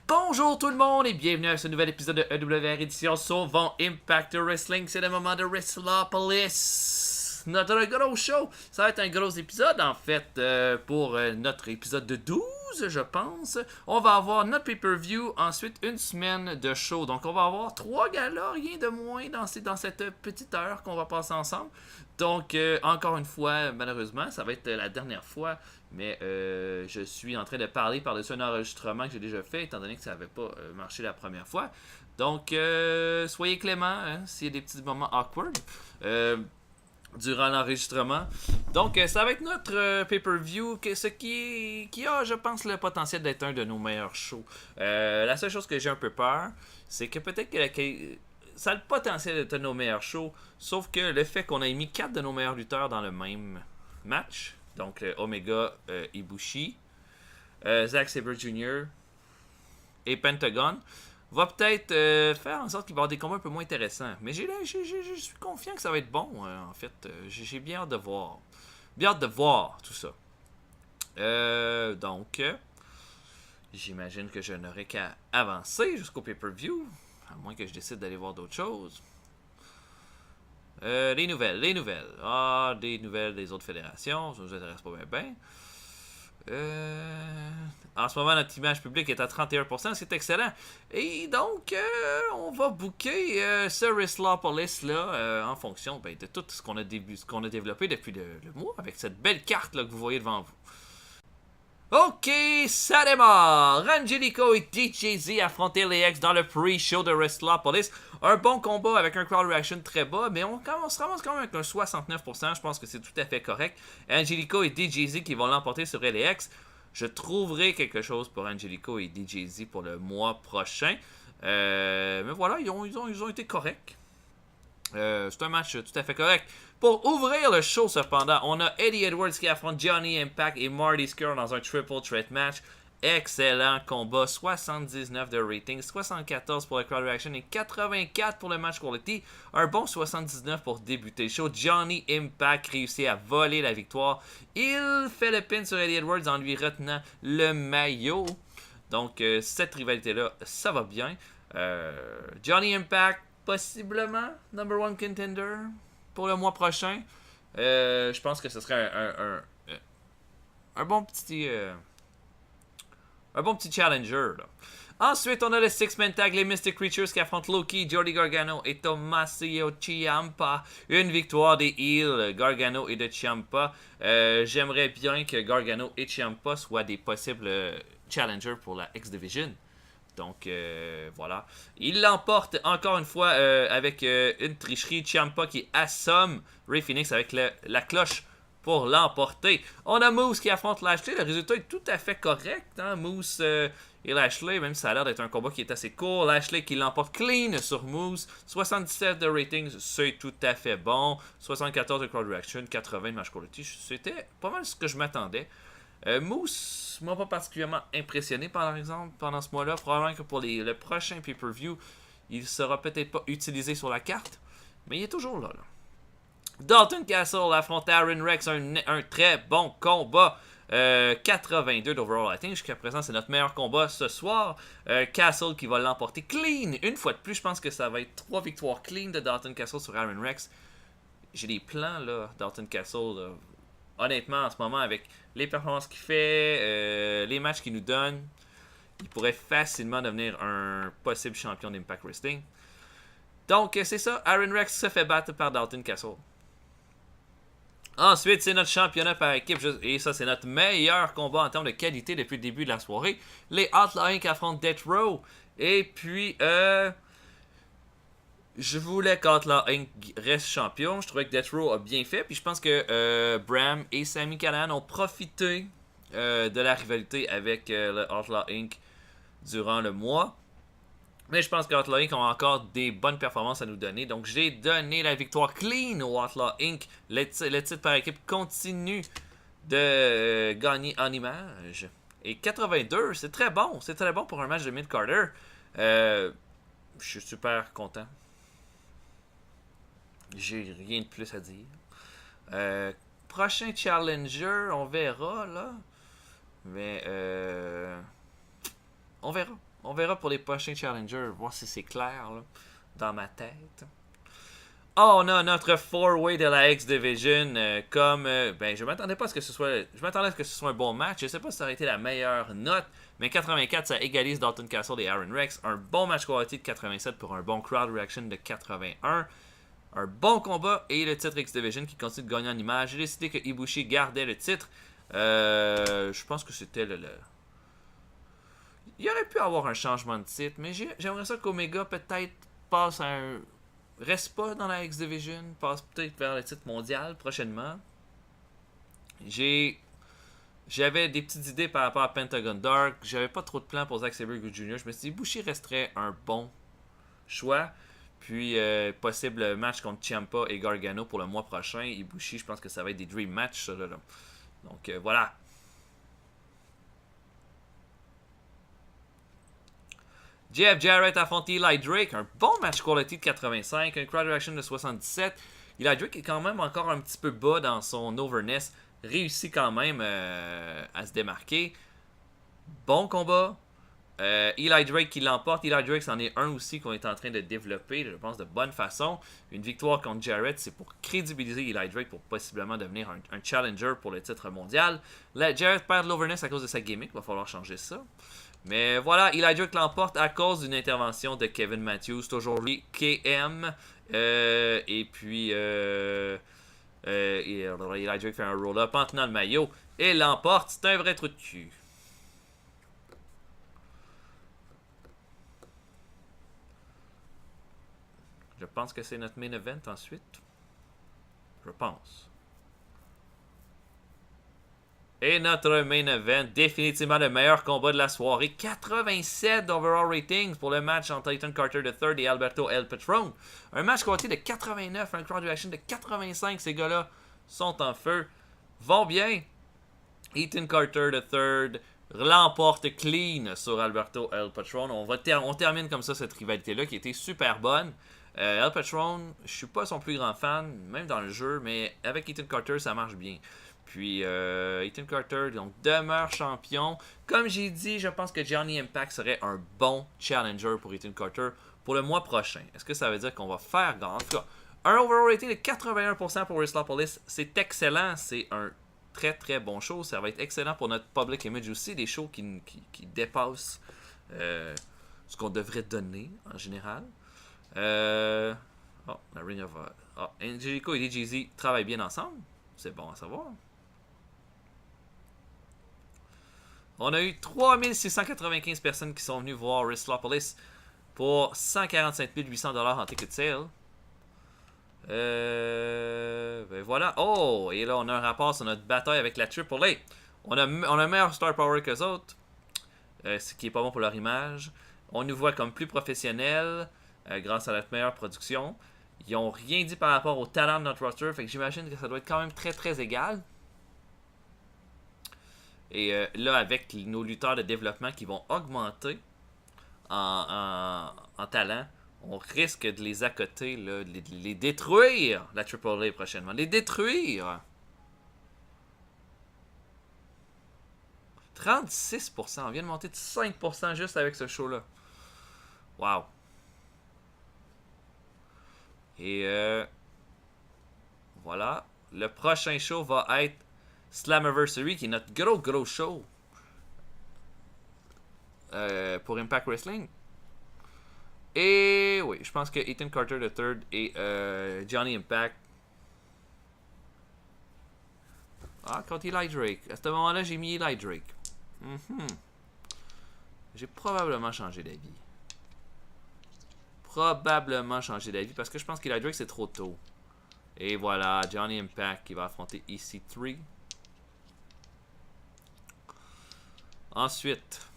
Bonjour tout le monde et bienvenue à ce nouvel épisode de EWR édition Sauvons Impact Wrestling. C'est le moment de Wrestlopolis, notre gros show. Ça va être un gros épisode en fait pour notre épisode de 12 je pense. On va avoir notre pay-per-view, ensuite une semaine de show. Donc on va avoir 3 galas, rien de moins dans cette petite heure qu'on va passer ensemble. Donc encore une fois, malheureusement, ça va être la dernière fois. Mais je suis en train de parler par-dessus un enregistrement que j'ai déjà fait, étant donné que ça n'avait pas marché la première fois. Donc, soyez cléments hein, s'il y a des petits moments awkward durant l'enregistrement. Donc, ça va être notre pay-per-view, ce qui a, je pense, le potentiel d'être un de nos meilleurs shows. La seule chose que j'ai un peu peur, c'est que peut-être que ça a le potentiel d'être un de nos meilleurs shows, sauf que le fait qu'on ait mis 4 de nos meilleurs lutteurs dans le même match, donc Omega Ibushi, Zack Sabre Jr. et Pentagon, va peut-être faire en sorte qu'il va y avoir des combats un peu moins intéressants. Mais je suis confiant que ça va être bon, en fait. J'ai bien hâte de voir. Bien hâte de voir tout ça. Donc, j'imagine que je n'aurai qu'à avancer jusqu'au pay-per-view, à moins que je décide d'aller voir d'autres choses. Les nouvelles. Ah, des nouvelles des autres fédérations, ça ne nous intéresse pas bien. En ce moment, notre image publique est à 31%, c'est excellent. Et donc, on va booker ce Wrestlopolis là en fonction de tout ce qu'on a développé depuis le mois, avec cette belle carte là, que vous voyez devant vous. Ok, ça démarre! Angelico et DJZ affrontent LAX dans le pre-show de Wrestlopolis. Un bon combat avec un crowd reaction très bas, mais on se ramasse quand même avec un 69%. Je pense que c'est tout à fait correct. Angelico et DJZ qui vont l'emporter sur LAX. Je trouverai quelque chose pour Angelico et DJZ pour le mois prochain. Mais voilà, ils ont été corrects. C'est un match tout à fait correct. Pour ouvrir le show, cependant, on a Eddie Edwards qui affronte Johnny Impact et Marty Scurll dans un triple threat match. Excellent combat, 79 de rating, 74 pour le crowd reaction et 84 pour le match quality. Un bon 79 pour débuter le show. Johnny Impact réussit à voler la victoire. Il fait le pin sur Eddie Edwards en lui retenant le maillot. Donc, cette rivalité-là, ça va bien. Johnny Impact, possiblement number one contender pour le mois prochain. Je pense que ce serait un bon petit challenger là. Ensuite, on a le Six-Man Tag, les Mystic Creatures qui affrontent Loki, Johnny Gargano et Tommaso Ciampa. Une victoire des Heels, Gargano et de Ciampa. J'aimerais bien que Gargano et Ciampa soient des possibles challengers pour la X-Division. Donc, voilà. Il l'emporte encore une fois avec une tricherie. Ciampa qui assomme Rey Fénix avec la cloche pour l'emporter. On a Moose qui affronte Lashley. Le résultat est tout à fait correct. Hein? Moose et Lashley, même si ça a l'air d'être un combat qui est assez court. Lashley qui l'emporte clean sur Moose. 77 de ratings, c'est tout à fait bon. 74 de crowd reaction, 80 de match quality. C'était pas mal ce que je m'attendais. Moose m'a pas particulièrement impressionné par exemple pendant ce mois-là. Probablement que pour le prochain pay-per-view, il sera peut-être pas utilisé sur la carte, mais il est toujours là. Dalton Castle affronte Aaron Rex, un très bon combat. 82 d'overall rating. Jusqu'à présent, c'est notre meilleur combat ce soir. Castle qui va l'emporter clean. Une fois de plus, je pense que ça va être 3 victoires clean de Dalton Castle sur Aaron Rex. J'ai des plans là, Dalton Castle. Là. Honnêtement, en ce moment, avec les performances qu'il fait, les matchs qu'il nous donne, il pourrait facilement devenir un possible champion d'Impact Wrestling. Donc, c'est ça. Aaron Rex se fait battre par Dalton Castle. Ensuite, c'est notre championnat par équipe. Et ça, c'est notre meilleur combat en termes de qualité depuis le début de la soirée. Les Outlaw Inc. affrontent Death Row. Et puis, je voulais qu'Outlaw Inc. reste champion. Je trouvais que Death Row a bien fait. Puis je pense que Bram et Sami Callihan ont profité de la rivalité avec le Outlaw Inc. durant le mois. Mais je pense que Outlaw Inc. ont encore des bonnes performances à nous donner. Donc j'ai donné la victoire clean au Outlaw Inc. Le titre par équipe continue de gagner en image. Et 82, c'est très bon. C'est très bon pour un match de mid-carter. Je suis super content. J'ai rien de plus à dire. Prochain challenger, on verra là. Mais on verra. On verra pour les prochains challengers, voir si c'est clair là, dans ma tête. Oh, on a notre four-way de la X-Division. Ben, je m'attendais pas à ce que ce soit. Je m'attendais à ce que ce soit un bon match. Je sais pas si ça aurait été la meilleure note. Mais 84, ça égalise Dalton Castle et Aaron Rex. Un bon match quality de 87 pour un bon crowd reaction de 81. Un bon combat et le titre X-Division qui continue de gagner en image. J'ai décidé que Ibushi gardait le titre. Je pense que c'était le... Il aurait pu avoir un changement de titre, mais j'aimerais ça qu'Omega peut-être passe à un... Reste pas dans la X-Division, passe peut-être vers le titre mondial prochainement. J'avais des petites idées par rapport à Pentagon Dark. J'avais pas trop de plans pour Zack Sabre Jr. Je me suis dit, Ibushi resterait un bon choix. Puis, possible match contre Ciampa et Gargano pour le mois prochain. Ibushi, je pense que ça va être des dream matchs, ça, là. Donc, voilà. Jeff Jarrett affronte Eli Drake. Un bon match quality de 85. Un crowd reaction de 77. Eli Drake est quand même encore un petit peu bas dans son overness. Réussit quand même à se démarquer. Bon combat. Eli Drake qui l'emporte. Eli Drake, c'en est un aussi qu'on est en train de développer, je pense, de bonne façon. Une victoire contre Jarrett, c'est pour crédibiliser Eli Drake pour possiblement devenir un challenger pour le titre mondial. Là, Jarrett perd de l'overness à cause de sa gimmick. Il va falloir changer ça. Mais voilà, Eli Drake l'emporte à cause d'une intervention de Kevin Matthews. Toujours lui, KM. Et puis... Eli Drake fait un roll-up en tenant le maillot. Et l'emporte. C'est un vrai trou de cul. Je pense que c'est notre main event ensuite. Je pense. Et notre main event, définitivement le meilleur combat de la soirée. 87 overall ratings pour le match entre Ethan Carter III et Alberto El Patron. Un match qualité de 89, un crowd reaction de 85. Ces gars-là sont en feu. Vont bien. Ethan Carter III l'emporte clean sur Alberto El Patron. On termine comme ça cette rivalité-là qui était super bonne. El Patron, je suis pas son plus grand fan, même dans le jeu, mais avec Ethan Carter, ça marche bien. Puis Ethan Carter donc demeure champion. Comme j'ai dit, je pense que Johnny Impact serait un bon challenger pour Ethan Carter pour le mois prochain. Est-ce que ça veut dire qu'on va faire grand? En tout cas, un overall rating de 81% pour Wrestlepolis, c'est excellent. C'est un très très bon show. Ça va être excellent pour notre public image aussi. Des shows qui dépassent ce qu'on devrait donner en général. La Ring of... Angelico et DJZ travaillent bien ensemble. C'est bon à savoir. On a eu 3695 personnes qui sont venues voir Wrestlepolis pour 145 800$ en ticket sale. Ben voilà. Oh! Et là, on a un rapport sur notre bataille avec la AAA. On a un meilleur star power qu'eux autres. Ce qui est pas bon pour leur image. On nous voit comme plus professionnels grâce à notre meilleure production. Ils n'ont rien dit par rapport au talent de notre roster. Fait que j'imagine que ça doit être quand même très très égal. Et là, avec nos lutteurs de développement qui vont augmenter en talent, on risque de les accoter, là, de les détruire, la AAA prochainement. Les détruire! 36%. On vient de monter de 5% juste avec ce show-là. Wow! Et voilà. Le prochain show va être Slammiversary, qui est notre gros show pour Impact Wrestling. Et oui, je pense que Ethan Carter III et Johnny Impact. Contre Eli Drake. À ce moment-là, j'ai mis Eli Drake. J'ai probablement changé d'avis. Parce que je pense qu'Eli Drake c'est trop tôt. Et voilà, Johnny Impact qui va affronter EC3. Ensuite,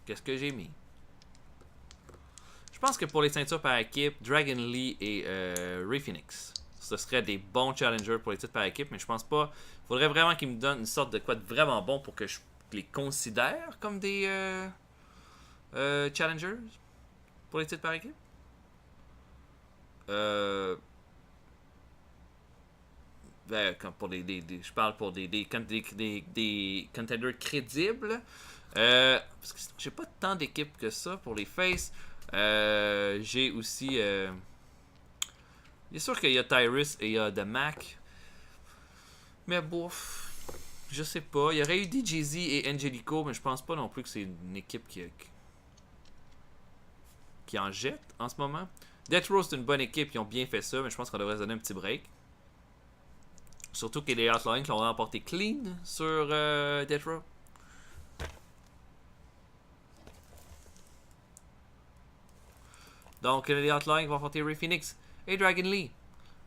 qu'est-ce que j'ai mis? Je pense que pour les ceintures par équipe, Dragon Lee et Ray Phoenix, ce seraient des bons challengers pour les titres par équipe, mais je pense pas. Il faudrait vraiment qu'ils me donnent une sorte de quoi de vraiment bon pour que je les considère comme des challengers pour les titres par équipe. pour je parle pour des contenders crédibles. Parce que j'ai pas tant d'équipes que ça pour les Face. J'ai aussi. Bien sûr qu'il y a Tyrus et il y a The Mac. Mais bouf. Je sais pas. Il y aurait eu DJZ et Angelico, mais je pense pas non plus que c'est une équipe qui en jette en ce moment. Death Row, c'est une bonne équipe. Ils ont bien fait ça, mais je pense qu'on devrait se donner un petit break. Surtout que les Outlying qui l'ont remporté clean sur Death Row. Donc, les Outlying vont affronter Ray Phoenix et Dragon Lee.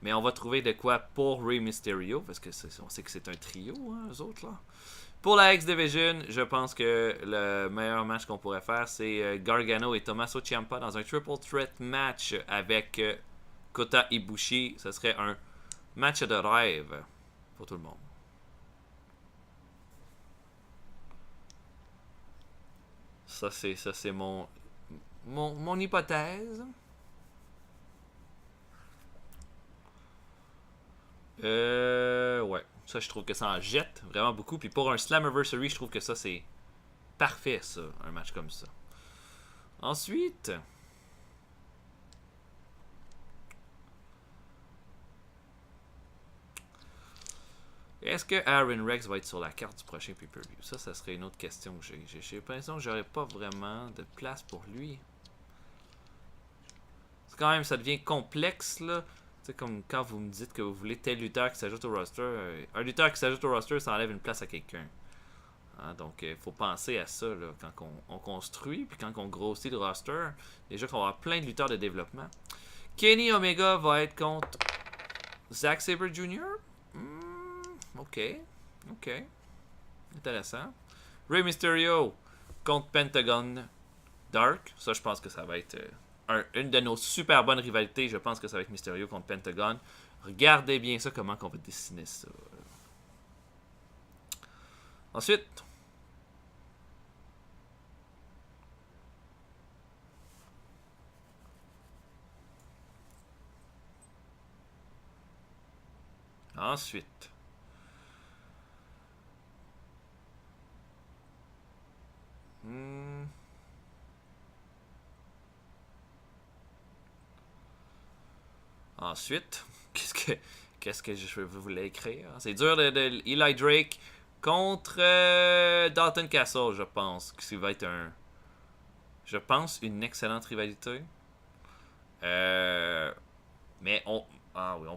Mais on va trouver de quoi pour Rey Mysterio, parce que on sait que c'est un trio, hein, eux autres, là. Pour la X-Division, je pense que le meilleur match qu'on pourrait faire, c'est Gargano et Tommaso Ciampa dans un triple threat match avec Kota Ibushi. Ce serait un match de rêve pour tout le monde. Ça, c'est mon hypothèse. Ouais. Ça, je trouve que ça en jette vraiment beaucoup. Puis pour un Slammiversary, je trouve que ça, c'est parfait, ça, un match comme ça. Ensuite... Est-ce que Aaron Rex va être sur la carte du prochain pay-per-view? Ça serait une autre question que j'ai. J'ai l'impression que j'aurais pas vraiment de place pour lui. C'est quand même, ça devient complexe, là. C'est comme quand vous me dites que vous voulez tel lutteur qui s'ajoute au roster. Un lutteur qui s'ajoute au roster, ça enlève une place à quelqu'un. Hein, donc, il faut penser à ça là, quand on construit, puis quand on grossit le roster. Déjà qu'on va avoir plein de lutteurs de développement. Kenny Omega va être contre Zack Sabre Jr. Ok. Intéressant. Rey Mysterio contre Pentagon Dark. Ça, je pense que ça va être une de nos super bonnes rivalités. Je pense que ça va être Mysterio contre Pentagon. Regardez bien ça, comment on va dessiner ça. Ensuite. Ensuite, qu'est-ce que je voulais écrire? C'est dur de Eli Drake contre Dalton Castle, je pense. Que ça va être une excellente rivalité. Mais on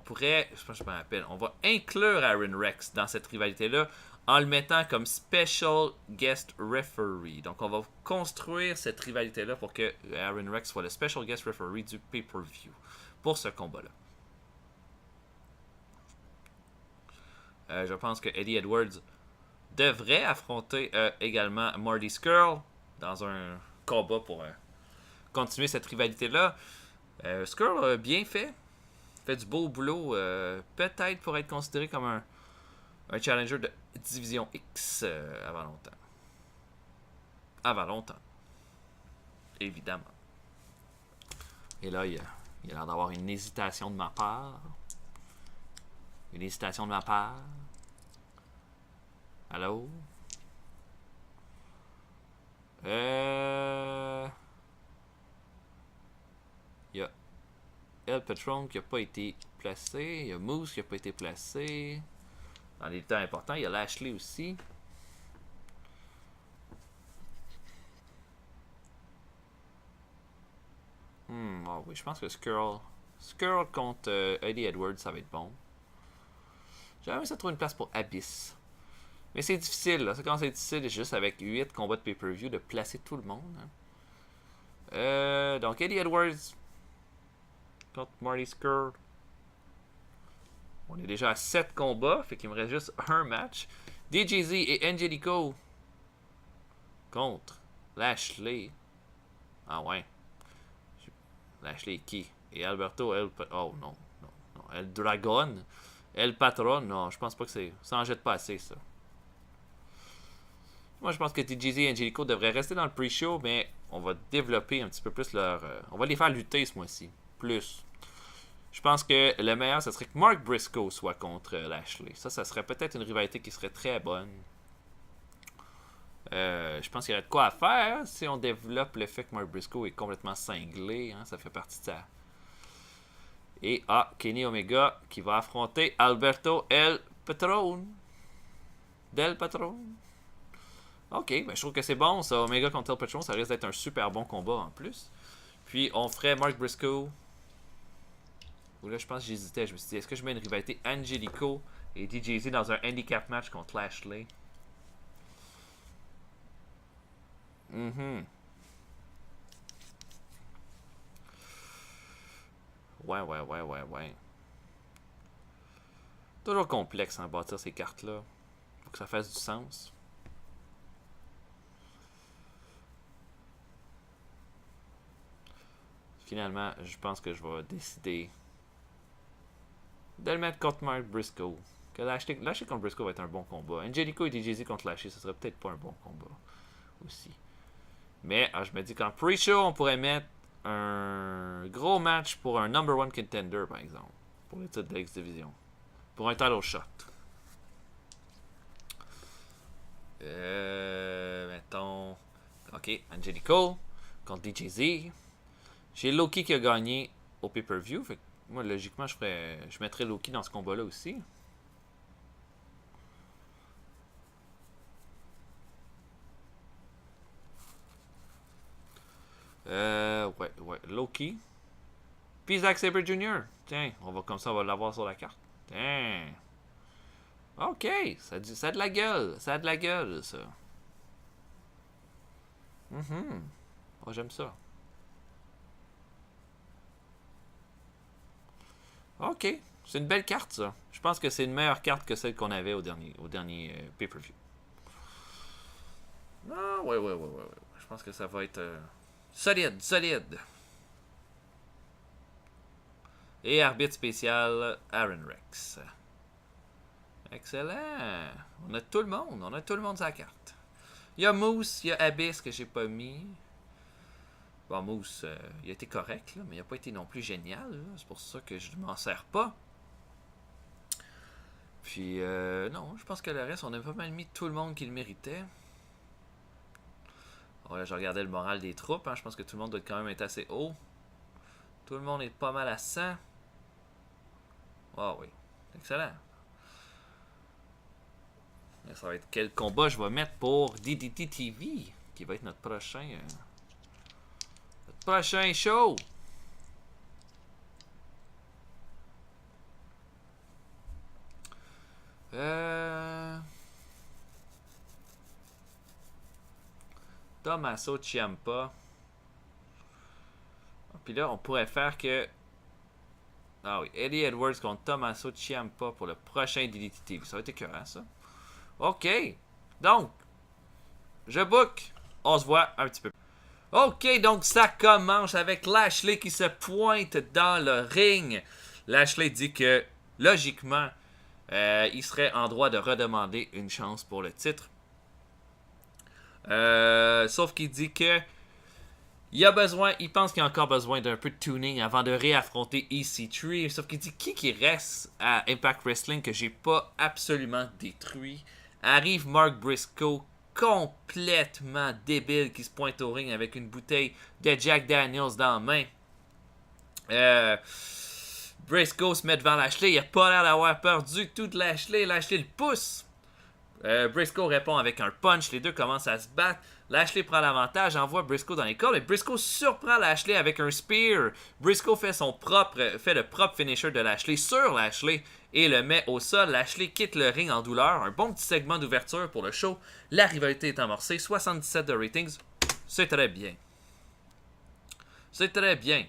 pourrait, je pense que je me rappelle, on va inclure Aaron Rex dans cette rivalité-là en le mettant comme special guest referee. Donc on va construire cette rivalité-là pour que Aaron Rex soit le special guest referee du pay-per-view pour ce combat-là. Je pense que Eddie Edwards devrait affronter également Marty Scurll dans un combat pour continuer cette rivalité-là. Scurll a bien fait du beau boulot, peut-être pour être considéré comme un challenger de Division X avant longtemps. Évidemment. Et là, il a l'air d'avoir une hésitation de ma part. Allô? Il y a El Patron qui n'a pas été placé. Il y a Moose qui n'a pas été placé. Dans les temps importants, il y a Lashley aussi. Oui, je pense que Skrull contre Eddie Edwards, ça va être bon. J'aimerais ça trouver une place pour Abyss. Mais c'est difficile, là. Quand c'est difficile, juste avec 8 combats de pay-per-view, de placer tout le monde. Hein. Donc, Eddie Edwards contre Marty Scurll. On est déjà à 7 combats, fait qu'il me reste juste un match. DJZ et Angelico contre Lashley. Ah ouais. Lashley qui? Et Alberto Oh non. El Dragon. El Patron. Non, je pense pas que c'est... Ça en jette pas assez, ça. Moi, je pense que DJZ et Angelico devraient rester dans le pre-show, mais on va développer un petit peu plus leur... on va les faire lutter ce mois-ci. Plus. Je pense que le meilleur, ce serait que Mark Briscoe soit contre Lashley. Ça serait peut-être une rivalité qui serait très bonne. Je pense qu'il y aurait de quoi à faire si on développe le fait que Mark Briscoe est complètement cinglé. Hein, ça fait partie de ça. Et Kenny Omega qui va affronter Alberto El Patron. Del Patron. Ok, ben je trouve que c'est bon ça. Omega contre El Patron, ça risque d'être un super bon combat en plus. Puis on ferait Mark Briscoe. Ou là, je pense que j'hésitais. Je me suis dit, est-ce que je mets une rivalité Angelico et DJZ dans un handicap match contre Lashley? Ouais. Toujours complexe en bâtir ces cartes-là. Faut que ça fasse du sens. Finalement, je pense que je vais décider de le mettre contre Mark Briscoe. Que Lashley contre Briscoe va être un bon combat. Angelico et DJZ contre Lashley, ce serait peut-être pas un bon combat aussi. Mais je me dis qu'en pre-show, on pourrait mettre un gros match pour un number one contender, par exemple. Pour le titre de X-Division. Pour un title shot. Mettons. Ok, Angelico contre DJZ. J'ai Loki qui a gagné au pay-per-view. Fait que moi, logiquement, je mettrais Loki dans ce combat-là aussi. Ouais. Loki. Puis Zack Sabre Jr. Tiens, comme ça, on va l'avoir sur la carte. Tiens. Ok, ça a de la gueule. Ça a de la gueule, ça. Oh, j'aime ça. Ok, c'est une belle carte, ça. Je pense que c'est une meilleure carte que celle qu'on avait au dernier pay-per-view. Ah, ouais. Je pense que ça va être solide. Et arbitre spécial, Aaron Rex. Excellent. On a tout le monde sur la carte. Il y a Moose, il y a Abyss que j'ai pas mis. Bon, Moose, il a été correct, là, mais il a pas été non plus génial. Là. C'est pour ça que je m'en sers pas. Puis, non, je pense que le reste, on a pas mal mis tout le monde qui le méritait. Bon, là, je regardais le moral des troupes. Hein, je pense que tout le monde doit quand même être assez haut. Tout le monde est pas mal à 100. Ah oui, excellent. Ça va être quel combat je vais mettre pour DDT TV, qui va être notre prochain show. Tommaso Ciampa. Puis là, on pourrait faire que... Ah oui, Eddie Edwards contre Tommaso Ciampa pour le prochain DDT TV. Ça va être écœurant, ça. OK. Donc, je book. On se voit un petit peu. OK, donc ça commence avec Lashley qui se pointe dans le ring. Lashley dit que, logiquement, il serait en droit de redemander une chance pour le titre. Sauf qu'il dit que il pense qu'il y a encore besoin d'un peu de tuning avant de réaffronter EC3. Sauf qu'il dit qui reste à Impact Wrestling que j'ai pas absolument détruit. Arrive Mark Briscoe, complètement débile, qui se pointe au ring avec une bouteille de Jack Daniels dans la main. Briscoe se met devant Lashley. Il a pas l'air d'avoir peur du tout de Lashley. Lashley le pousse. Briscoe répond avec un punch. Les deux commencent à se battre. Lashley prend l'avantage, envoie Briscoe dans les cordes et Briscoe surprend Lashley avec un spear. Briscoe fait le propre finisher de Lashley sur Lashley et le met au sol. Lashley quitte le ring en douleur. Un bon petit segment d'ouverture pour le show. La rivalité est amorcée. 77 de ratings. C'est très bien. C'est très bien.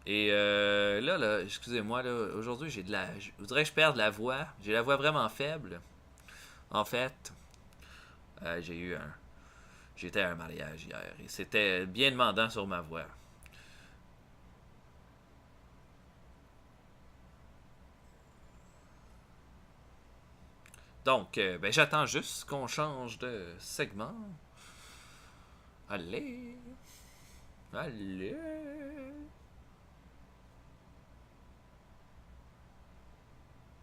Et là, excusez-moi, là, aujourd'hui, je voudrais que je perde la voix. J'ai la voix vraiment faible. En fait, j'étais à un mariage hier et c'était bien demandant sur ma voix. Donc, j'attends juste qu'on change de segment. Allez.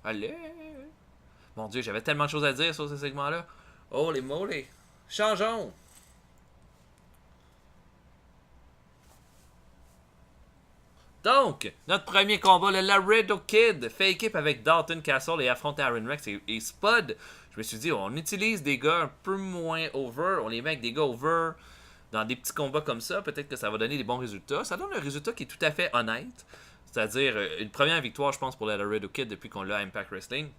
Allez! Mon Dieu, j'avais tellement de choses à dire sur ce segment-là. Oh, les mollets! Changeons! Donc, notre premier combat, le Laredo Kid, fait équipe avec Dalton Castle et affronte Aaron Rex et Spud. Je me suis dit, on utilise des gars un peu moins over, on les met avec des gars over dans des petits combats comme ça, peut-être que ça va donner des bons résultats. Ça donne un résultat qui est tout à fait honnête, c'est-à-dire une première victoire, je pense, pour le Laredo Kid depuis qu'on l'a à Impact Wrestling.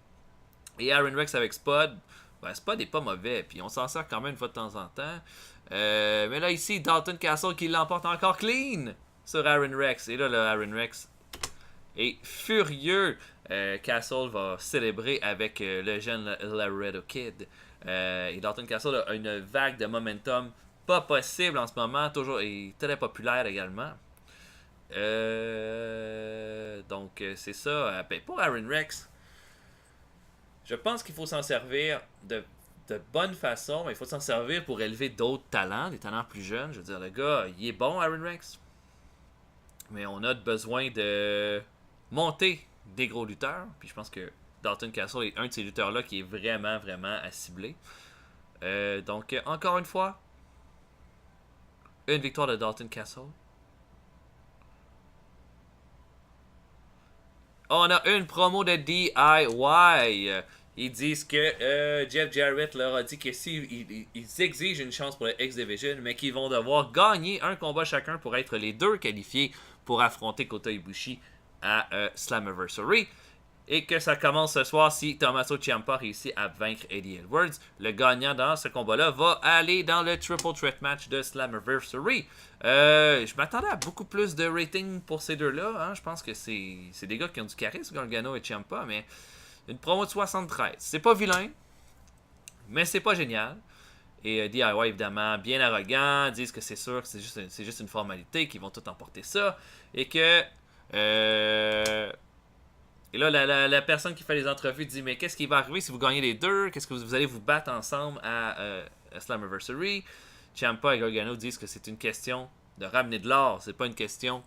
Et Aaron Rex avec Spud, ben, Spud est pas mauvais, puis on s'en sert quand même une fois de temps en temps. Mais là, ici, Dalton Castle qui l'emporte encore clean sur Aaron Rex. Et là, le Aaron Rex est furieux. Castle va célébrer avec le jeune Laredo Kid. Et Dalton Castle a une vague de momentum pas possible en ce moment. Toujours, et très populaire également. Donc, c'est ça. Ben, pour Aaron Rex, je pense qu'il faut s'en servir de bonne façon, mais il faut s'en servir pour élever d'autres talents, des talents plus jeunes. Je veux dire, le gars, il est bon, Aaron Rex. Mais on a besoin de monter des gros lutteurs. Puis je pense que Dalton Castle est un de ces lutteurs-là qui est vraiment, vraiment à cibler. Donc, encore une fois, une victoire de Dalton Castle. On a une promo de DIY. Ils disent que Jeff Jarrett leur a dit que s'ils exigent une chance pour le X-Division, mais qu'ils vont devoir gagner un combat chacun pour être les deux qualifiés pour affronter Kota Ibushi à Slammiversary. Et que ça commence ce soir si Tommaso Ciampa réussit à vaincre Eddie Edwards. Le gagnant dans ce combat-là va aller dans le Triple Threat match de Slammiversary. Je m'attendais à beaucoup plus de rating pour ces deux-là. Hein. Je pense que c'est des gars qui ont du charisme, Gargano et Ciampa, mais une promo de 73. C'est pas vilain, mais c'est pas génial. Et DIY, évidemment, bien arrogant, disent que c'est sûr que c'est juste une formalité, qu'ils vont tout emporter ça. Et que... Et là, la personne qui fait les entrevues dit, mais qu'est-ce qui va arriver si vous gagnez les deux? Qu'est-ce que vous allez vous battre ensemble à Slammiversary? Ciampa et Gargano disent que c'est une question de ramener de l'or. C'est pas une question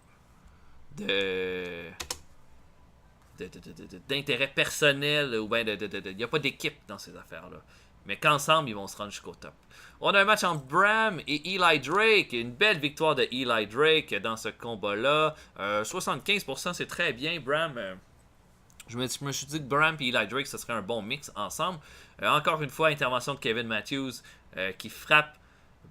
d'intérêt personnel ou bien il n'y a pas d'équipe dans ces affaires-là. Mais qu'ensemble, ils vont se rendre jusqu'au top. On a un match entre Bram et Eli Drake. Une belle victoire de Eli Drake dans ce combat-là. 75%, c'est très bien. Bram... je me suis dit que Bram et Eli Drake, ce serait un bon mix ensemble. Encore une fois, intervention de Kevin Matthews qui frappe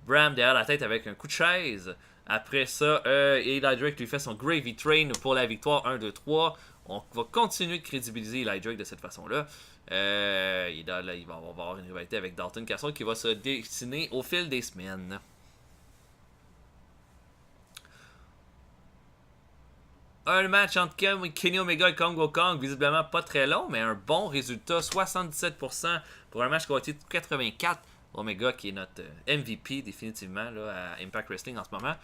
Bram derrière la tête avec un coup de chaise. Après ça, Eli Drake lui fait son Gravy Train pour la victoire 1-2-3. On va continuer de crédibiliser Eli Drake de cette façon-là. Il va avoir une rivalité avec Dalton Castle qui va se dessiner au fil des semaines. Un match entre Kenny Omega et Kongo Kong, visiblement pas très long, mais un bon résultat, 77% pour un match qui a été 84. Omega qui est notre MVP définitivement là, à Impact Wrestling en ce moment.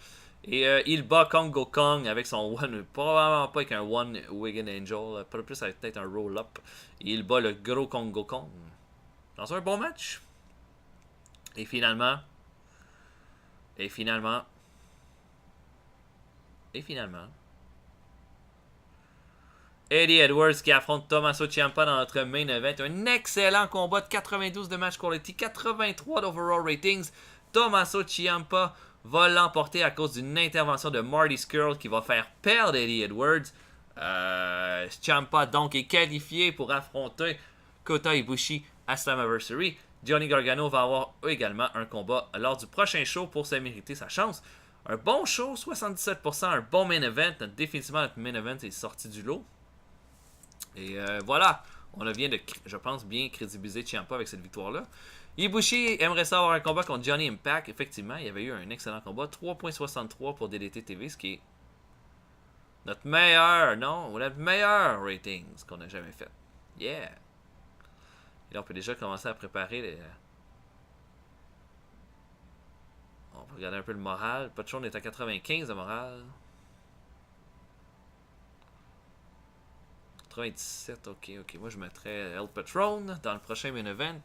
Et il bat Kongo Kong avec son one, probablement pas avec un one Wigan Angel, pas plus avec peut-être un roll-up. Il bat le gros Kongo Kong dans un bon match. Et finalement, Eddie Edwards qui affronte Tommaso Ciampa dans notre main event. Un excellent combat de 92 de match quality, 83 d'overall ratings. Tommaso Ciampa va l'emporter à cause d'une intervention de Marty Scurll qui va faire perdre Eddie Edwards. Ciampa donc est qualifié pour affronter Kota Ibushi à Slammiversary. Johnny Gargano va avoir également un combat lors du prochain show pour se mériter sa chance. Un bon show, 77%, un bon main event. Définitivement, notre main event est sorti du lot. Et voilà, on vient de, je pense, bien crédibiliser Ciampa avec cette victoire-là. Ibushi aimerait ça avoir un combat contre Johnny Impact. Effectivement, il y avait eu un excellent combat. 3.63 pour DDT TV, ce qui est notre meilleur ratings qu'on a jamais fait. Yeah! Et là, on peut déjà commencer à préparer les... On va regarder un peu le moral. Patron est à 95 de moral. 97, ok. Moi, je mettrais El Patron dans le prochain main event.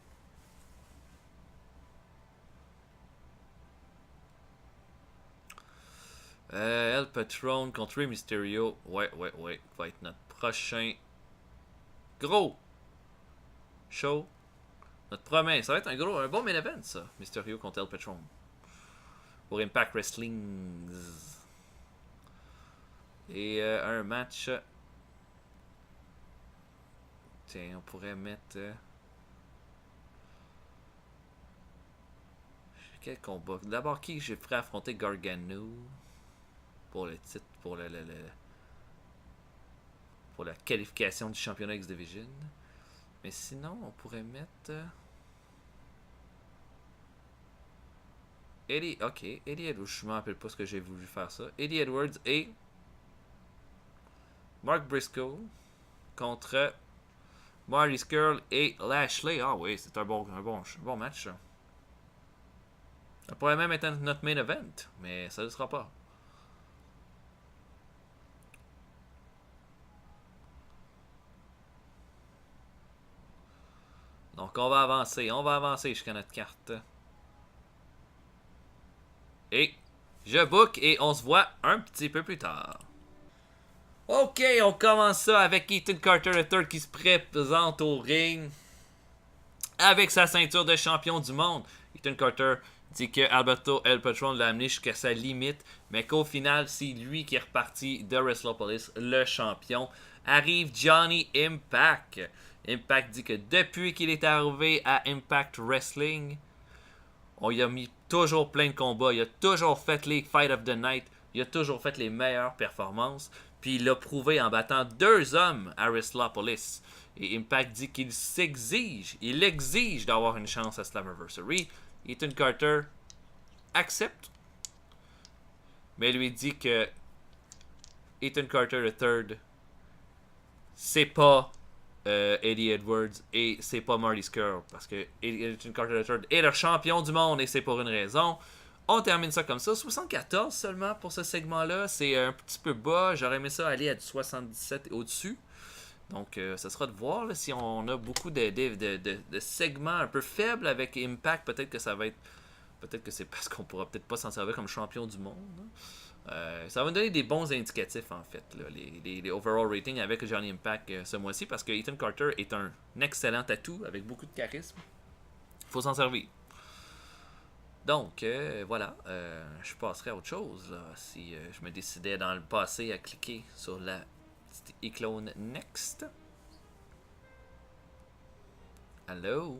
El Patron contre Rey Mysterio. Ouais. Va être notre prochain gros show. Notre premier, ça va être un bon main event, ça. Mysterio contre El Patron. Pour Impact Wrestling. Et un match. Tiens, on pourrait mettre. Quel combat? D'abord, qui j'ai prêt à affronter Gargano pour le titre, pour pour la qualification du championnat X-Division. Mais sinon, on pourrait mettre. Eddie Edwards, je me rappelle pas ce que j'ai voulu faire ça. Eddie Edwards et Mark Briscoe contre Marty Scurll et Lashley. Ah oui, c'est un bon match. Ça. Ça pourrait même être notre main event, mais ça ne le sera pas. Donc on va avancer jusqu'à notre carte. Et je book et on se voit un petit peu plus tard. Ok, on commence ça avec Ethan Carter III qui se présente au ring avec sa ceinture de champion du monde. Ethan Carter dit que Alberto El Patron l'a amené jusqu'à sa limite, mais qu'au final, c'est lui qui est reparti de WrestlePolis, le champion. Arrive Johnny Impact. Impact dit que depuis qu'il est arrivé à Impact Wrestling, on y a mis toujours plein de combats, il a toujours fait les Fight of the Night, il a toujours fait les meilleures performances, puis il l'a prouvé en battant 2 hommes à WrestlePolis. Et Impact dit qu'il il exige d'avoir une chance à Slammiversary. Ethan Carter accepte, mais lui dit que Ethan Carter III, c'est pas Eddie Edwards et c'est pas Marty Scurll, parce que Ethan Carter III est le champion du monde et c'est pour une raison. On termine ça comme ça. 74 seulement pour ce segment-là. C'est un petit peu bas. J'aurais aimé ça aller à du 77 et au-dessus. Donc, ça sera de voir là, si on a beaucoup de segments un peu faibles avec Impact. Peut-être que ça va être. Peut-être que c'est parce qu'on pourra peut-être pas s'en servir comme champion du monde. Ça va nous donner des bons indicatifs, en fait, là, les overall ratings avec Johnny Impact ce mois-ci, parce que Ethan Carter est un excellent atout avec beaucoup de charisme. Il faut s'en servir. Donc, voilà, je passerai à autre chose là, si je me décidais dans le passé à cliquer sur la petite icône Next. Allô?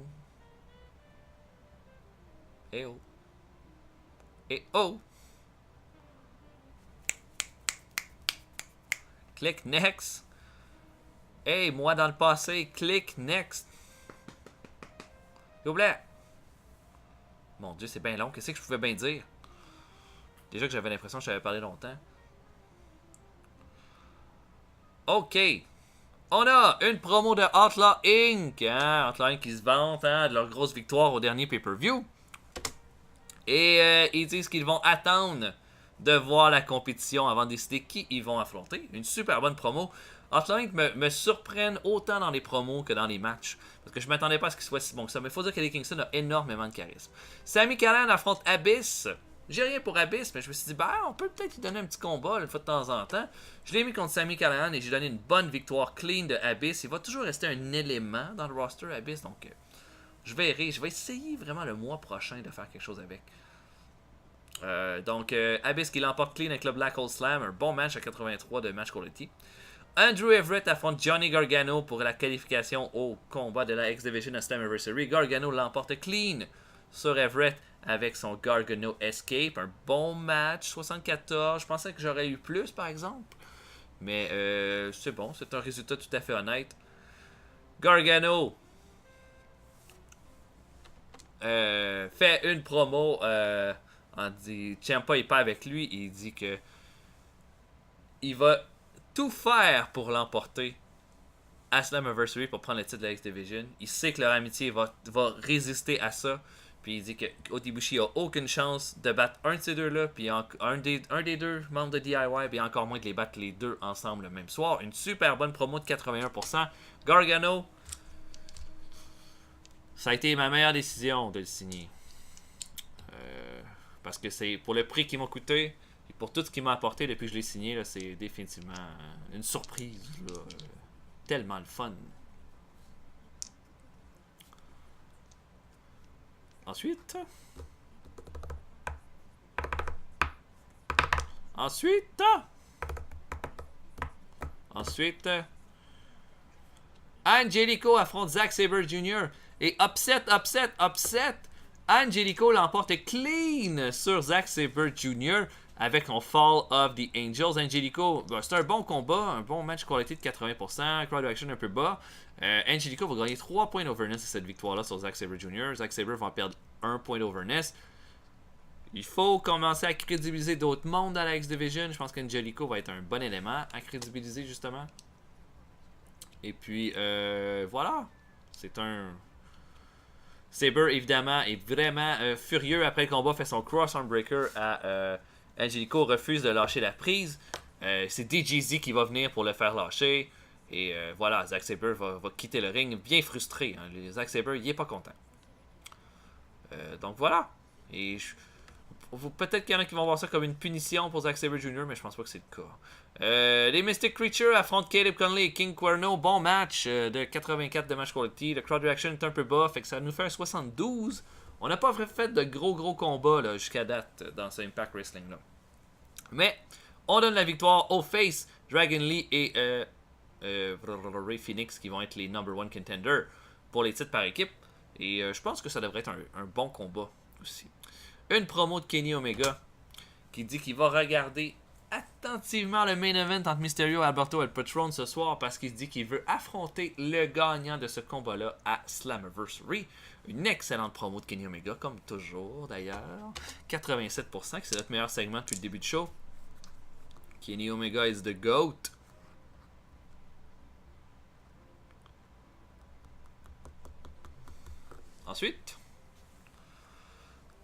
Eh oh. Eh oh! Click Next. Hey, moi dans le passé, click Next. S'il vous plaît. Mon Dieu, c'est bien long. Qu'est-ce que je pouvais bien dire? Déjà que j'avais l'impression que j'avais parlé longtemps. Ok. On a une promo de Outlaw Inc. Hein? Outlaw Inc. qui se vante de leur grosse victoire au dernier pay-per-view. Et ils disent qu'ils vont attendre de voir la compétition avant de décider qui ils vont affronter. Une super bonne promo. Outlaw Inc. me surprennent autant dans les promos que dans les matchs. Parce que je m'attendais pas à ce qu'il soit si bon que ça. Mais il faut dire qu'Eddie Kingston a énormément de charisme. Sami Callihan affronte Abyss. J'ai rien pour Abyss, mais je me suis dit, on peut peut-être lui donner un petit combat une fois de temps en temps. Je l'ai mis contre Sami Callihan et j'ai donné une bonne victoire clean de Abyss. Il va toujours rester un élément dans le roster Abyss. Donc, je vais essayer vraiment le mois prochain de faire quelque chose avec. Donc, Abyss qui l'emporte clean avec le Black Hole Slam. Un bon match à 83 de match quality. Andrew Everett affronte Johnny Gargano pour la qualification au combat de la X-Division à Slammiversary. Gargano l'emporte clean sur Everett avec son Gargano Escape. Un bon match, 74. Je pensais que j'aurais eu plus, par exemple. Mais c'est bon, c'est un résultat tout à fait honnête. Gargano fait une promo en dit Ciampa est pas avec lui. Il dit que il va tout faire pour l'emporter à Slammiversary pour prendre le titre de la X-Division. Il sait que leur amitié va résister à ça. Puis il dit que Otibushi a aucune chance de battre un de ces deux-là, puis un des deux membres de DIY, puis encore moins de les battre les deux ensemble le même soir. Une super bonne promo de 81%. Gargano, ça a été ma meilleure décision de le signer. Parce que c'est pour le prix qu'il m'a coûté, et pour tout ce qu'il m'a apporté depuis que je l'ai signé, là, c'est définitivement une surprise. Là, tellement le fun. Ensuite. Ensuite. Ensuite. Angelico affronte Zack Sabre Jr. Et upset. Angelico l'emporte clean sur Zack Sabre Jr. avec son Fall of the Angels. Angelico, ben, c'est un bon combat, un bon match qualité de 80%, crowd action un peu bas. Angelico va gagner 3 points d'overness à cette victoire-là sur Zack Sabre Jr. Zack Sabre va en perdre 1 point d'overness. Il faut commencer à crédibiliser d'autres mondes dans la X-Division. Je pense qu'Angelico va être un bon élément à crédibiliser, justement. Et puis, voilà. C'est un... Sabre, évidemment, est vraiment furieux après le combat. Fait son cross-arm breaker à Angelico. Refuse de lâcher la prise. C'est DJZ qui va venir pour le faire lâcher. Et voilà, Zack Sabre va quitter le ring bien frustré. Hein. Zack Sabre, il est pas content. Donc voilà. Et peut-être qu'il y en a qui vont voir ça comme une punition pour Zack Sabre Jr., mais je pense pas que c'est le cas. Les Mystic Creatures affrontent Caleb Conley et King Cuerno. Bon match de 84 de match quality. Le crowd reaction est un peu bas, fait que ça nous fait un 72. On n'a pas fait de gros combats jusqu'à date dans ce Impact Wrestling là. Mais on donne la victoire aux Face, Dragon Lee et Ray Phoenix qui vont être les number one contenders pour les titres par équipe. Et je pense que ça devrait être un bon combat aussi. Une promo de Kenny Omega qui dit qu'il va regarder attentivement le main event entre Mysterio et Alberto El Patron ce soir parce qu'il dit qu'il veut affronter le gagnant de ce combat-là à Slammiversary. Une excellente promo de Kenny Omega, comme toujours d'ailleurs. 87%, que c'est notre meilleur segment depuis le début du show. Kenny Omega is the GOAT. Ensuite,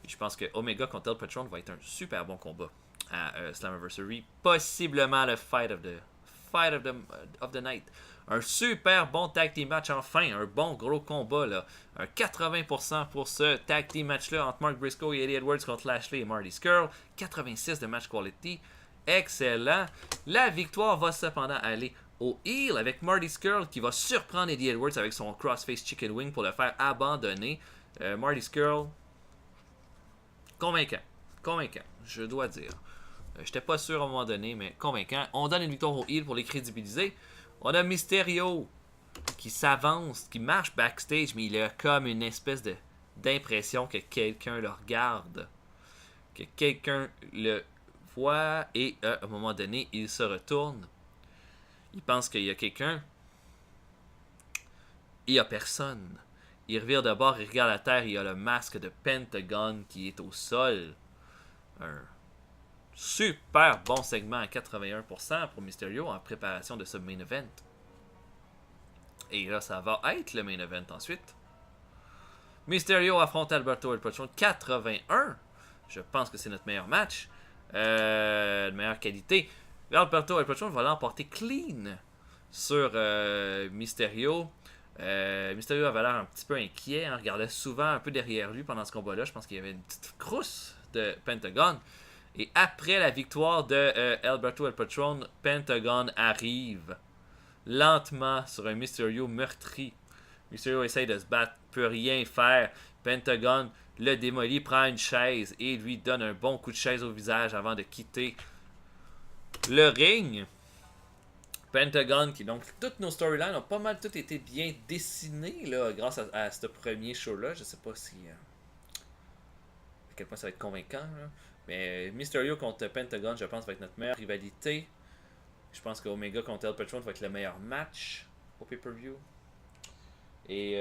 je pense que Omega contre El Patron va être un super bon combat à Slammiversary. Possiblement le fight of the night. Un super bon tag team match enfin. Un bon gros combat là. Un 80% pour ce tag team match là entre Mark Briscoe et Eddie Edwards contre Lashley et Marty Scurll. 86 de match quality. Excellent. La victoire va cependant aller au heel avec Marty Scurll qui va surprendre Eddie Edwards avec son crossface chicken wing pour le faire abandonner. Marty Scurll, convaincant, je dois dire. J'étais pas sûr à un moment donné, mais convaincant. On donne une victoire au heel pour les crédibiliser. On a Mysterio qui s'avance, qui marche backstage, mais il a comme une espèce d'impression que quelqu'un le regarde, que quelqu'un le voit, et à un moment donné, il se retourne. Il pense qu'il y a quelqu'un. Il n'y a personne. Il revire de bord, il regarde la terre, il y a le masque de Pentagon qui est au sol. Un super bon segment à 81% pour Mysterio en préparation de ce main event. Et là, ça va être le main event ensuite. Mysterio affronte Alberto El Patron 81. Je pense que c'est notre meilleur match. De meilleure qualité. Alberto El Patron va l'emporter clean sur Mysterio. Mysterio avait l'air un petit peu inquiet. On regardait souvent un peu derrière lui pendant ce combat-là. Je pense qu'il y avait une petite crousse de Pentagon. Et après la victoire de Alberto El Patron, Pentagon arrive lentement sur un Mysterio meurtri. Mysterio essaye de se battre, peut rien faire. Pentagon le démolit, prend une chaise et lui donne un bon coup de chaise au visage avant de quitter le ring. Pentagon, qui donc toutes nos storylines ont pas mal toutes été bien dessinées là, grâce à ce premier show-là. Je sais pas si à quel point ça va être convaincant. Là. Mais Mysterio contre Pentagon, je pense, va être notre meilleure rivalité. Je pense qu'Omega contre El Patron va être le meilleur match au pay-per-view. Et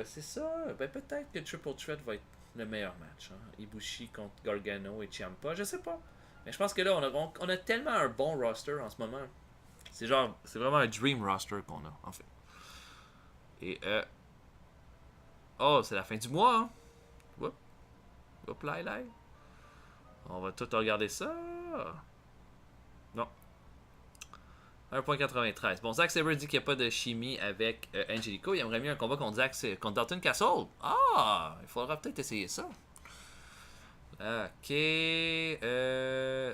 c'est ça. Ben, peut-être que Triple Threat va être le meilleur match. Hein. Ibushi contre Gargano et Ciampa. Je sais pas. Mais je pense que là, on a tellement un bon roster en ce moment. C'est vraiment un dream roster qu'on a, en fait. Et oh, c'est la fin du mois, hein. Hop là. On va tout regarder ça. Non. 1.93. Bon, Zack Sabre dit qu'il n'y a pas de chimie avec Angelico. Il aimerait mieux un combat contre Dalton Castle. Ah, il faudra peut-être essayer ça. Ok.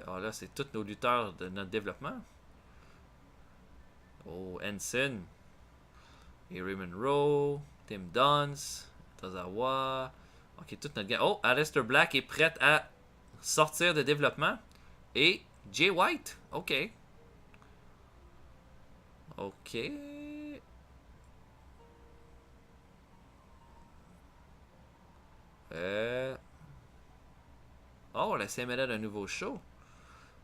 Oh là, c'est tous nos lutteurs de notre développement. Oh, Ensign. Et Raymond Rowe. Tim Dunst. Tozawa. Ok, toute notre gamme. Oh, Aleister Black est prête à sortir de développement. Et Jay White. Ok. Ok. Euh... Oh, la CMLA d'un nouveau show.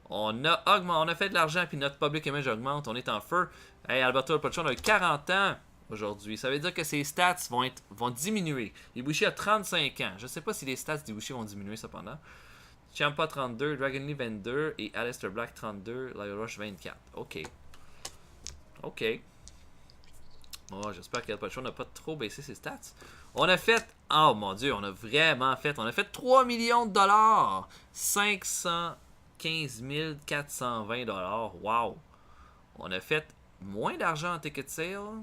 On a fait de l'argent puis notre public image augmente. On est en feu. Hey, Alberto El Patron a 40 ans aujourd'hui. Ça veut dire que ses stats vont diminuer. Ibushi a 35 ans. Je sais pas si les stats d'Ibushi vont diminuer cependant. Ciampa 32, Dragon Lee 22 et Aleister Black 32, Lio Rush 24. Ok. Ok. Oh, j'espère qu'El Patron n'a pas trop baissé ses stats. On a fait. Oh mon dieu, on a vraiment fait. On a fait 3 millions de dollars. 515 420 dollars. Wow. On a fait moins d'argent en ticket sale.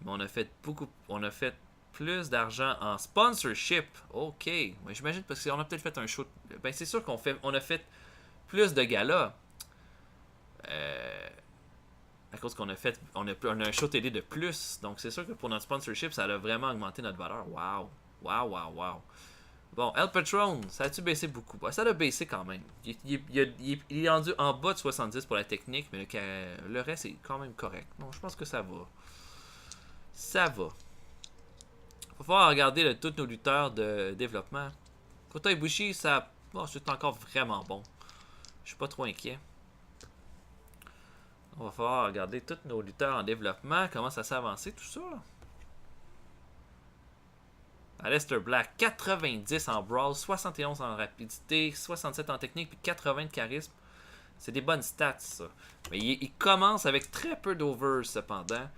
Mais on a fait beaucoup. On a fait plus d'argent en sponsorship. Ok. Mais j'imagine parce qu'on a peut-être fait un show. Ben c'est sûr on a fait plus de galas. À cause qu'on a fait. On a un show télé de plus. Donc c'est sûr que pour notre sponsorship, ça a vraiment augmenté notre valeur. Wow. Wow, wow, wow. Bon, El Patron, ça a-tu baissé beaucoup? Ça a baissé quand même. Il est rendu en bas de 70 pour la technique, mais le reste est quand même correct. Donc je pense que ça va. Ça va. Il va falloir regarder tous nos lutteurs de développement. Kota Ibushi, c'est encore vraiment bon. Je suis pas trop inquiet. On va falloir regarder tous nos lutteurs en développement, comment ça s'est avancé, tout ça. Aleister Black, 90 en brawl, 71 en rapidité, 67 en technique, puis 80 de charisme. C'est des bonnes stats, ça. Mais il commence avec très peu d'overs, cependant.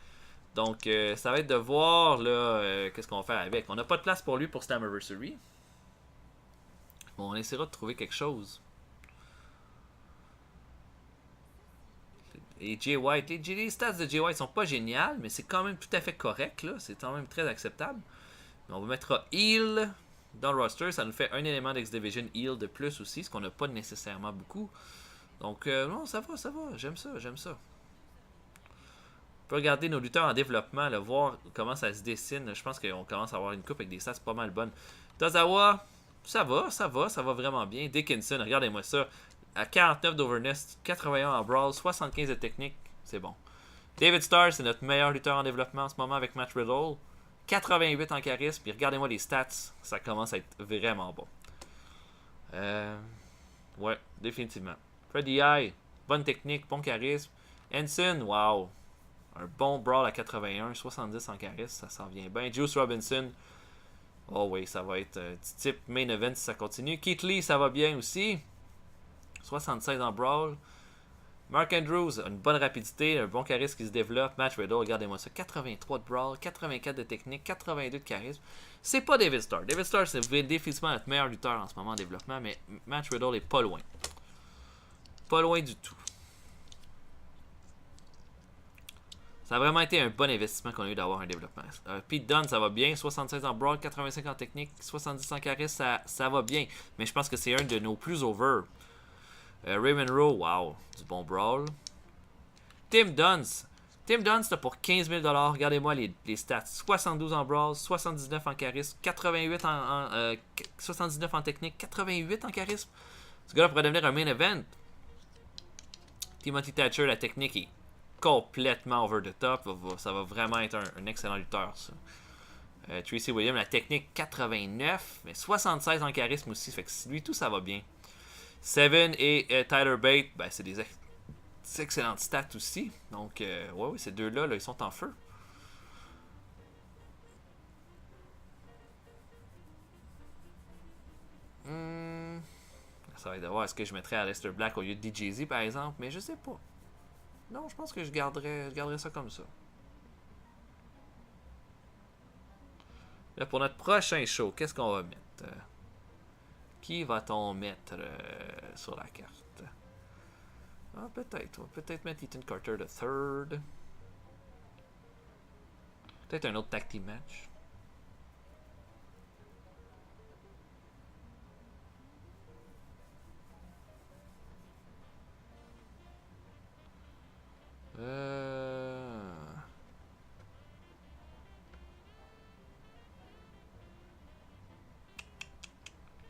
Donc, ça va être de voir, là, qu'est-ce qu'on va faire avec. On n'a pas de place pour lui pour Slammiversary. Bon, on essaiera de trouver quelque chose. Et Jay White, les stats de Jay White sont pas géniales, mais c'est quand même tout à fait correct, là. C'est quand même très acceptable. Mais on va mettre Heal dans le roster. Ça nous fait un élément d'X-Division Heal de plus aussi, ce qu'on n'a pas nécessairement beaucoup. Donc, non, ça va, ça va. J'aime ça, j'aime ça. On peut regarder nos lutteurs en développement, là, voir comment ça se dessine. Je pense qu'on commence à avoir une coupe avec des stats pas mal bonnes. Tozawa, ça va vraiment bien. Dickinson, regardez-moi ça. À 49 d'overness, 81 en brawl, 75 de technique, c'est bon. David Starr, c'est notre meilleur lutteur en développement en ce moment avec Matt Riddle. 88 en charisme, puis regardez-moi les stats, ça commence à être vraiment bon. Ouais, définitivement. Freddy I, bonne technique, bon charisme. Ensign, wow. Un bon brawl à 81, 70 en charisme, ça s'en vient bien. Juice Robinson, oh oui, ça va être type main event si ça continue. Keith Lee, ça va bien aussi. 76 en brawl. Mark Andrews a une bonne rapidité, un bon charisme qui se développe. Matt Riddle, regardez-moi ça. 83 de brawl, 84 de technique, 82 de charisme. C'est pas David Starr. David Starr, c'est définitivement notre meilleur lutteur en ce moment en développement, mais Matt Riddle est pas loin. Pas loin du tout. Ça a vraiment été un bon investissement qu'on a eu d'avoir un développement. Pete Dunne, ça va bien. 76 en brawl, 85 en technique, 70 en charisme, ça va bien. Mais je pense que c'est un de nos plus over. Raymond Rowe, wow, du bon brawl. Tim Duns, c'était pour 15 000 $. Regardez-moi les stats. 72 en brawl, 79 en charisme, 88 79 en technique, 88 en charisme. Ce gars-là pourrait devenir un main event. Timothy Thatcher, la technique est complètement over the top. Ça va vraiment être un excellent lutteur, ça. Tracy Williams, la technique 89, mais 76 en charisme aussi. Fait que lui, tout ça va bien. Seven et Tyler Bate, ben, c'est des excellentes stats aussi. Donc, ouais, ces deux-là, là, ils sont en feu. Ça va être de voir est-ce que je mettrais Aleister Black au lieu de DJZ par exemple, mais je sais pas. Non, je pense que je garderais ça comme ça. Là, pour notre prochain show, qu'est-ce qu'on va mettre? Qui va-t-on mettre sur la carte? Ah, peut-être. On va peut-être mettre Ethan Carter the third. Peut-être un autre tag team match.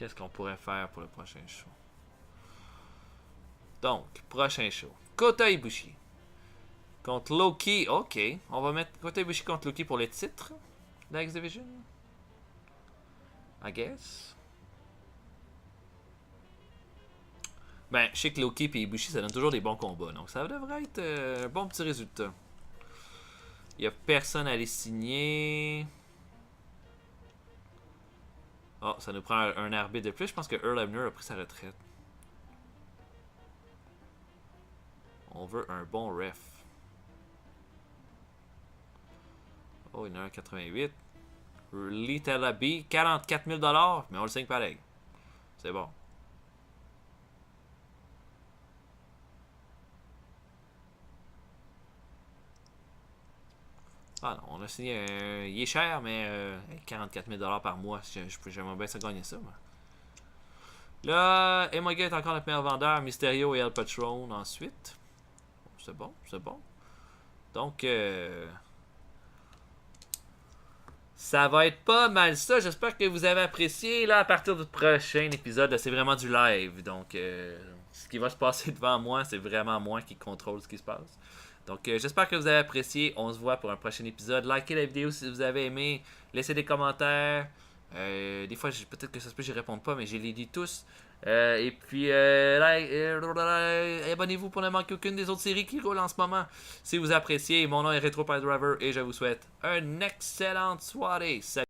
Qu'est-ce qu'on pourrait faire pour le prochain show? Donc, prochain show. Kota Ibushi. Contre Loki. Ok. On va mettre Kota Ibushi contre Loki pour les titres de la X-Division. I guess. Ben, je sais que Loki et Ibushi, ça donne toujours des bons combats. Donc, ça devrait être un bon petit résultat. Il n'y a personne à les signer. Oh, ça nous prend un arbitre de plus. Je pense que Earl Hebner a pris sa retraite. On veut un bon ref. Oh, il y en a un 88. Little B, 44 000 $, mais on le signe pareil. C'est bon. Ah non, on a signé un... Il est cher, mais 44 000 $ par mois. J'aimerais bien ça gagner ça, moi. Là, Emmaga est encore notre meilleur vendeur. Mysterio et El Patron ensuite. C'est bon, c'est bon. Donc, ça va être pas mal ça. J'espère que vous avez apprécié. Là, à partir du prochain épisode, c'est vraiment du live. Donc, ce qui va se passer devant moi, c'est vraiment moi qui contrôle ce qui se passe. Donc, j'espère que vous avez apprécié. On se voit pour un prochain épisode. Likez la vidéo si vous avez aimé. Laissez des commentaires. Des fois, peut-être que ça se peut que je ne réponde pas, mais je les lis tous. Et puis, abonnez-vous pour ne manquer aucune des autres séries qui roulent en ce moment. Si vous appréciez, mon nom est RetroPiledriver et je vous souhaite une excellente soirée. Salut!